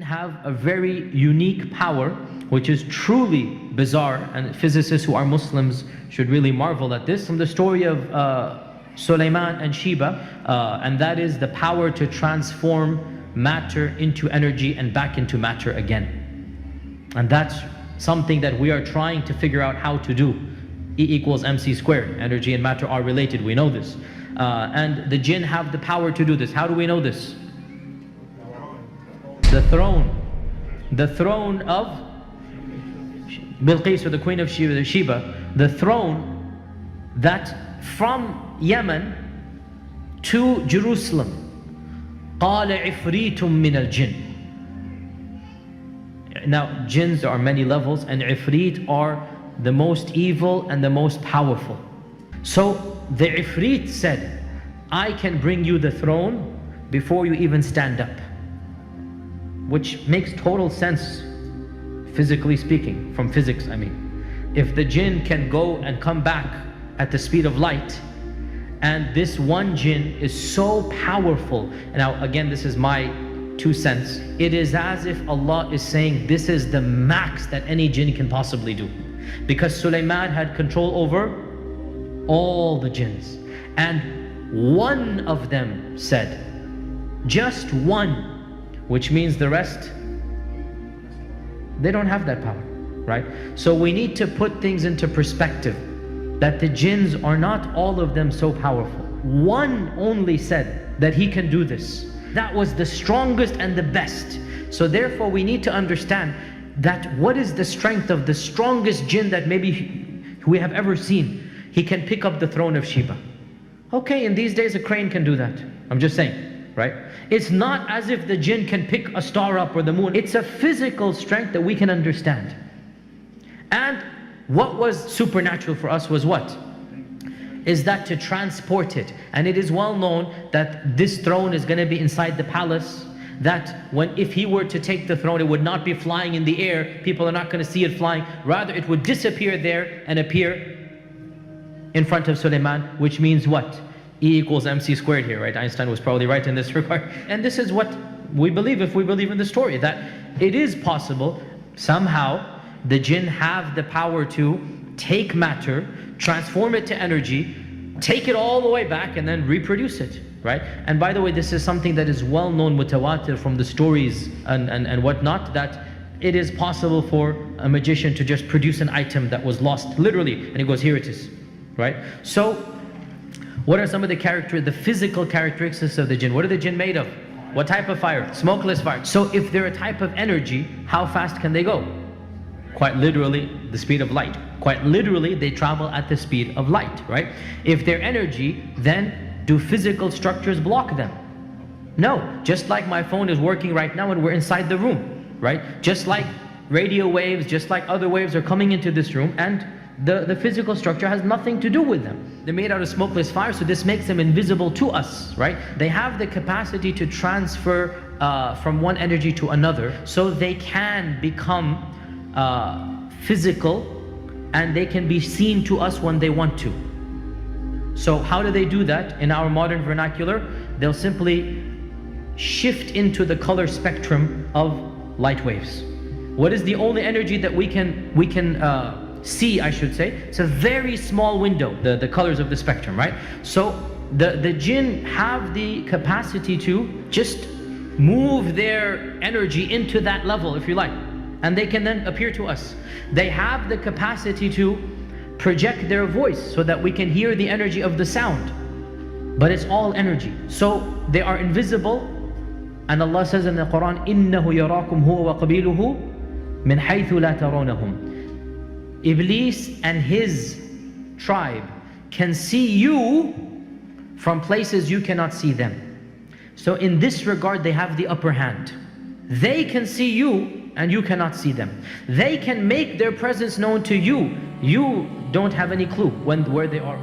Have a very unique power, which is truly bizarre, and physicists who are Muslims should really marvel at this. From the story of Sulaiman and Sheba, and that is the power to transform matter into energy and back into matter again. And that's something that we are trying to figure out how to do. E equals mc squared. Energy and matter are related, we know this. And the jinn have the power to do this. How do we know this? The throne of Bilqis, or the queen of Sheba, the throne that from Yemen to Jerusalem, قال عفريت من الجن. Now jinns are many levels, and ifrit are the most evil and the most powerful. So the ifrit said, I can bring you the throne before you even stand up. Which makes total sense, physically speaking, from physics I mean. If the jinn can go and come back at the speed of light, and this one jinn is so powerful, now again this is my 2 cents, it is as if Allah is saying this is the max that any jinn can possibly do. Because Sulaiman had control over all the jinns, and one of them said, just one, which means the rest, they don't have that power, right? So we need to put things into perspective, that the jinns are not all of them so powerful. One only said that he can do this. That was the strongest and the best. So therefore we need to understand that what is the strength of the strongest jinn that maybe we have ever seen. He can pick up the throne of Sheba. Okay, in these days a crane can do that. I'm just saying. Right? It's not as if the jinn can pick a star up or the moon. It's a physical strength that we can understand. And what was supernatural for us was what? Is that to transport it. And it is well known that this throne is going to be inside the palace, that if he were to take the throne, it would not be flying in the air. People are not going to see it flying. Rather, it would disappear there and appear in front of Sulaiman, which means what? E equals mc squared here, right? Einstein was probably right in this regard. And this is what we believe, if we believe in the story, that it is possible somehow the jinn have the power to take matter, transform it to energy, take it all the way back, and then reproduce it, right? And by the way, this is something that is well known, mutawatir, from the stories and whatnot, that it is possible for a magician to just produce an item that was lost, literally, and he goes, here it is, right? So what are some of the physical characteristics of the jinn? What are the jinn made of? What type of fire? Smokeless fire. So if they're a type of energy, how fast can they go? Quite literally, the speed of light. Quite literally, they travel at the speed of light, right? If they're energy, then do physical structures block them? No. Just like my phone is working right now and we're inside the room, right? Just like radio waves, just like other waves are coming into this room, and the physical structure has nothing to do with them. They're made out of smokeless fire, so this makes them invisible to us, right? They have the capacity to transfer from one energy to another, so they can become physical, and they can be seen to us when they want to. So how do they do that? In our modern vernacular, they'll simply shift into the color spectrum of light waves. What is the only energy that we can see, I should say? It's a very small window, the colors of the spectrum, right? So the jinn have the capacity to just move their energy into that level, if you like, and they can then appear to us. They have the capacity to project their voice so that we can hear the energy of the sound, but it's all energy. So they are invisible, and Allah says in the Quran, إِنَّهُ يَرَاكُمْ هُوَ وَقَبِيلُهُ مِنْ حَيْثُ لَا تَرَوْنَهُمْ. Iblis and his tribe can see you from places you cannot see them. So in this regard, they have the upper hand. They can see you and you cannot see them. They can make their presence known to you. You don't have any clue where they are